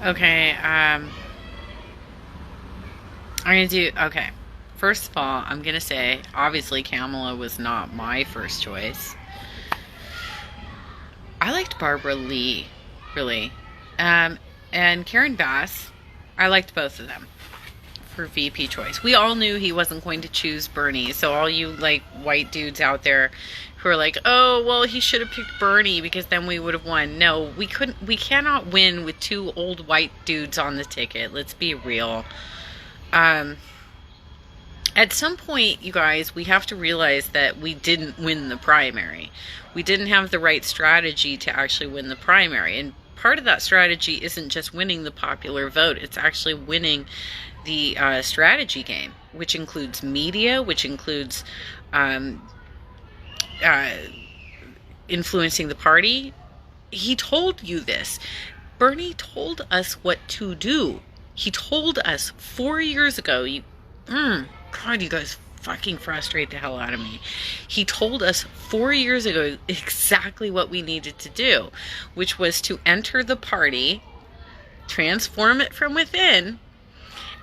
Okay, I'm gonna do, okay. First of all, I'm gonna say, obviously, Kamala was not my first choice. I liked Barbara Lee, really. Um, and Karen Bass, I liked both of them for VP choice. We all knew he wasn't going to choose Bernie, so all you, like, white dudes out there who are like, oh, well, he should have picked Bernie because then we would have won. No, we cannot win with two old white dudes on the ticket. Let's be real. Um, at some point, you guys, we have to realize that we didn't win the primary. We didn't have the right strategy to actually win the primary. And part of that strategy isn't just winning the popular vote, it's actually winning the strategy game, which includes media, which includes um, uh, influencing the party. He told you this. Bernie told us what to do. He told us 4 years ago. God, you guys fucking frustrate the hell out of me. He told us 4 years ago exactly what we needed to do, which was to enter the party, transform it from within,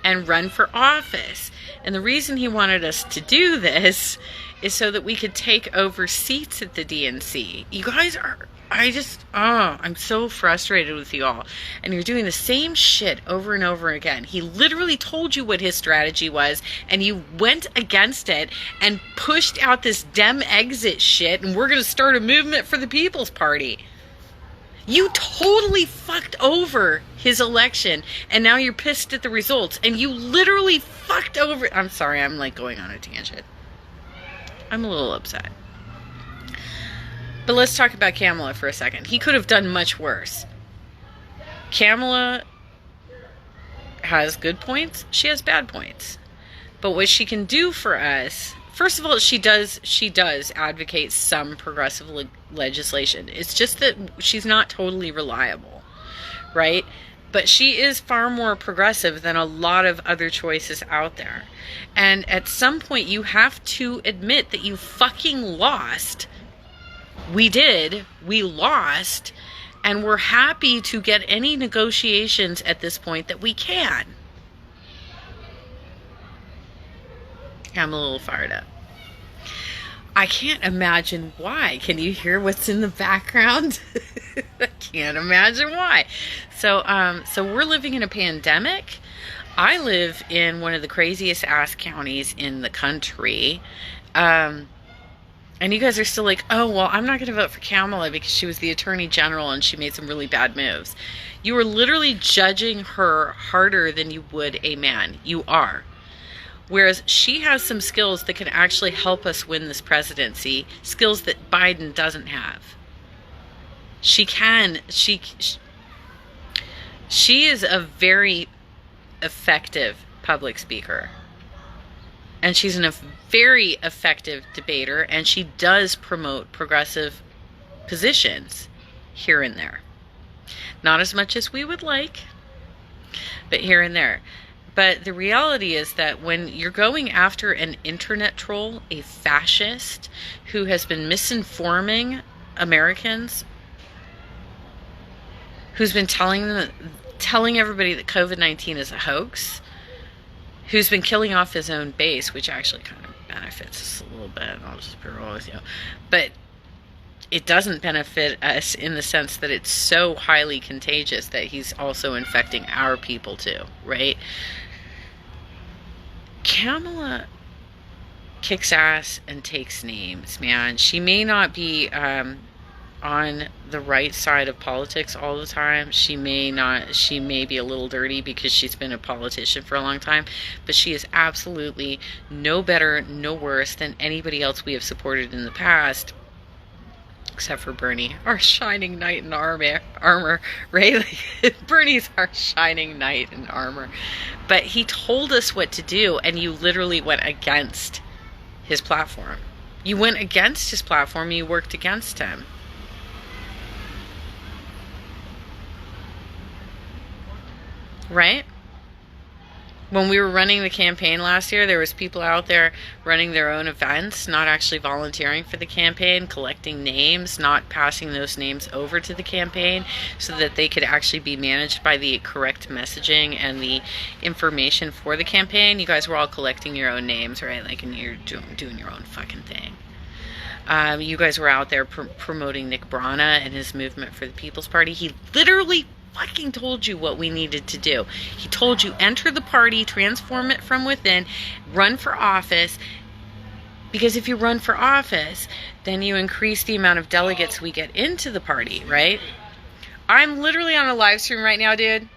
and run for office. And the reason he wanted us to do this is so that we could take over seats at the DNC. You guys are, I'm so frustrated with you all. And you're doing the same shit over and over again. He literally told you what his strategy was, and you went against it and pushed out this Dem exit shit, and we're going to start a movement for the People's Party. You totally fucked over his election, and now you're pissed at the results, and you literally fucked over... I'm sorry, I'm like going on a tangent. I'm a little upset. But let's talk about Kamala for a second. He could have done much worse. Kamala has good points. She has bad points. But what she can do for us... First of all, she does advocate some progressive legislation. It's just that she's not totally reliable, right? But she is far more progressive than a lot of other choices out there. And at some point, you have to admit that you fucking lost. We did. We lost. And we're happy to get any negotiations at this point that we can. I'm a little fired up. I can't imagine why. Can you hear what's in the background? I can't imagine why. So we're living in a pandemic. I live in one of the craziest ass counties in the country. And you guys are still like, oh, well, I'm not going to vote for Kamala because she was the attorney general and she made some really bad moves. You are literally judging her harder than you would a man. You are. Whereas she has some skills that can actually help us win this presidency, skills that Biden doesn't have. She is a very effective public speaker. And she's a very effective debater, and she does promote progressive positions here and there. Not as much as we would like, but here and there. But the reality is that when you're going after an internet troll, a fascist who has been misinforming Americans, who's been telling everybody that COVID-19 is a hoax, who's been killing off his own base, which actually kind of benefits us a little bit, I'll just be real with you. But it doesn't benefit us in the sense that it's so highly contagious that he's also infecting our people too, right? Kamala kicks ass and takes names, man. She may not be on the right side of politics all the time. She may be a little dirty because she's been a politician for a long time, but she is absolutely no better, no worse than anybody else we have supported in the past, except for Bernie, our shining knight in armor, right? Bernie's our shining knight in armor. But he told us what to do, and you literally went against his platform. You went against his platform, you worked against him. Right? When we were running the campaign last year, there was people out there running their own events, not actually volunteering for the campaign, collecting names, not passing those names over to the campaign so that they could actually be managed by the correct messaging and the information for the campaign. You guys were all collecting your own names, right? Like, and you're doing your own fucking thing. You guys were out there promoting Nick Brana and his movement for the People's Party. He literally fucking told you what we needed to do. He told you enter the party, transform it from within, run for office, because if you run for office, then you increase the amount of delegates we get into the party, right? I'm literally on a live stream right now, dude.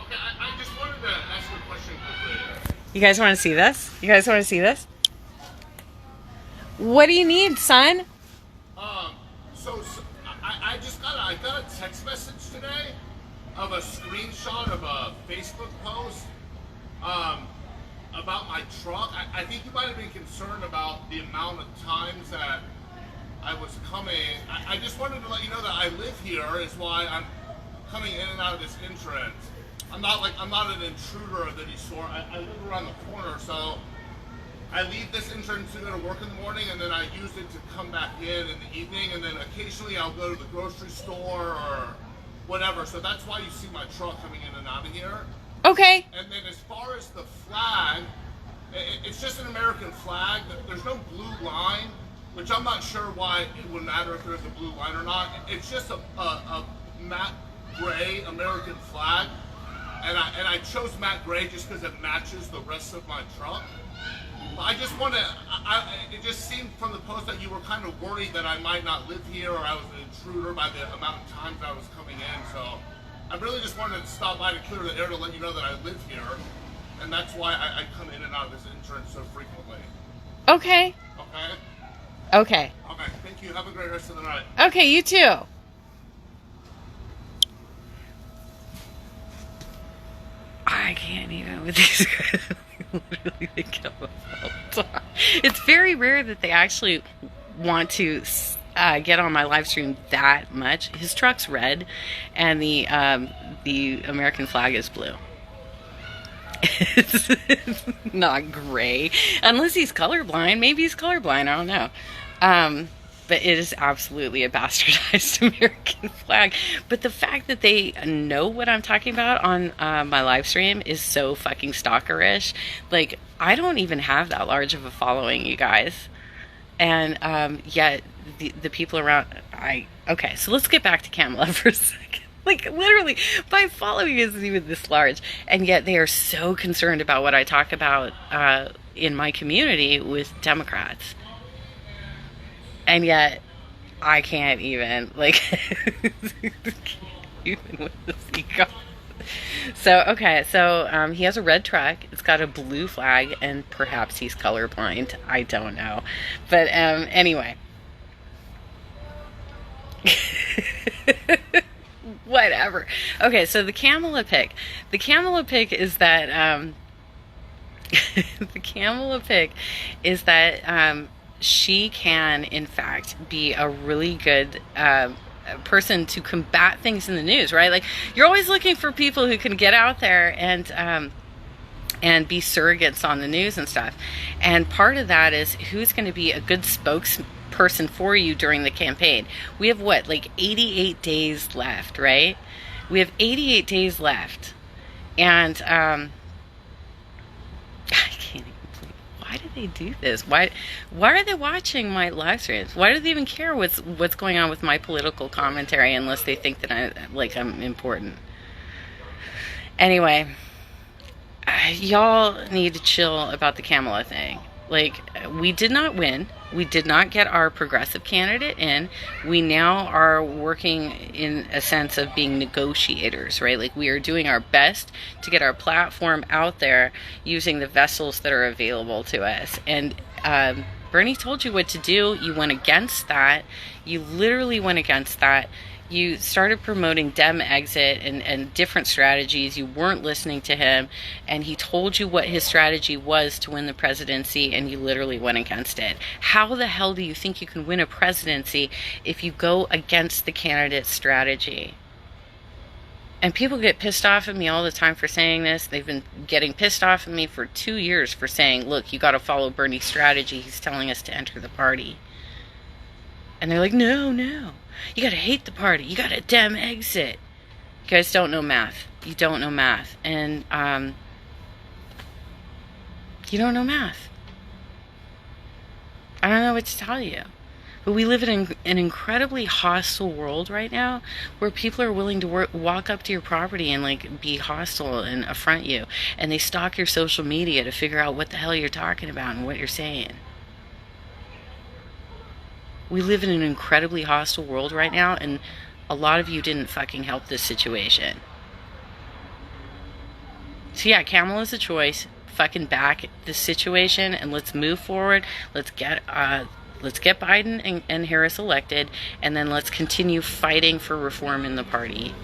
Okay, I just wanted to ask you a question quickly. You guys want to see this? You guys want to see this? What do you need, son? I got a text message today of a screenshot of a Facebook post about my truck. I think you might have been concerned about the amount of times that I was coming. I just wanted to let you know that I live here is why I'm coming in and out of this entrance. I'm not an intruder of any sort. I live around the corner, so I leave this entrance to go to work in the morning, and then I use it to come back in the evening, and then occasionally I'll go to the grocery store or whatever. So that's why you see my truck coming in and out of here. Okay. And then as far as the flag, it's just an American flag. There's no blue line, which I'm not sure why it would matter if there's a blue line or not. It's just a matte gray American flag, and I chose matte gray just because it matches the rest of my truck. I just want to, it just seemed from the post that you were kind of worried that I might not live here or I was an intruder by the amount of times I was coming in. So I really just wanted to stop by to clear the air to let you know that I live here. And that's why I come in and out of this entrance so frequently. Okay. Okay? Okay. Okay, thank you. Have a great rest of the night. Okay, you too. I can't even with these guys. Literally, they come up all the time. It's very rare that they actually want to get on my live stream that much. His truck's red, and the American flag is blue. It's not gray, unless he's colorblind. Maybe he's colorblind. I don't know. But it is absolutely a bastardized American flag. But the fact that they know what I'm talking about on my live stream is so fucking stalkerish. Like, I don't even have that large of a following, you guys. And yet, the people around... Okay, so let's get back to Kamala for a second. Like, literally, my following isn't even this large. And yet, they are so concerned about what I talk about in my community with Democrats. And yet, I can't even, like, even with this ego. So, okay, so he has a red truck. It's got a blue flag, and perhaps he's colorblind. I don't know. But anyway. Whatever. Okay, so the Kamala pick. The Kamala pick is that, she can, in fact, be a really good person to combat things in the news, right? Like, you're always looking for people who can get out there and be surrogates on the news and stuff. And part of that is who's going to be a good spokesperson for you during the campaign. We have, what, like 88 days left, right? We have 88 days left. And I can't even... Why do they do this? Why are they watching my live streams? Why do they even care what's going on with my political commentary unless they think that I'm important? Anyway, y'all need to chill about the Kamala thing. Like, we did not win. We did not get our progressive candidate in. We now are working in a sense of being negotiators, right? Like, we are doing our best to get our platform out there using the vessels that are available to us. And Bernie told you what to do. You went against that. You literally went against that. You started promoting Dem exit and different strategies. You weren't listening to him, and he told you what his strategy was to win the presidency, and you literally went against it. How the hell do you think you can win a presidency if you go against the candidate's strategy? And people get pissed off at me all the time for saying this. They've been getting pissed off at me for 2 years for saying, look, you got to follow Bernie's strategy. He's telling us to enter the party. And they're like, no, no. You got to hate the party. You got to damn exit. You guys don't know math. You don't know math. And you don't know math. I don't know what to tell you. But we live in an incredibly hostile world right now where people are willing to walk up to your property and like be hostile and affront you. And they stalk your social media to figure out what the hell you're talking about and what you're saying. We live in an incredibly hostile world right now, and a lot of you didn't fucking help this situation. So yeah, Kamala's a choice. Fucking back this situation and let's move forward. Let's get Biden and Harris elected, and then let's continue fighting for reform in the party.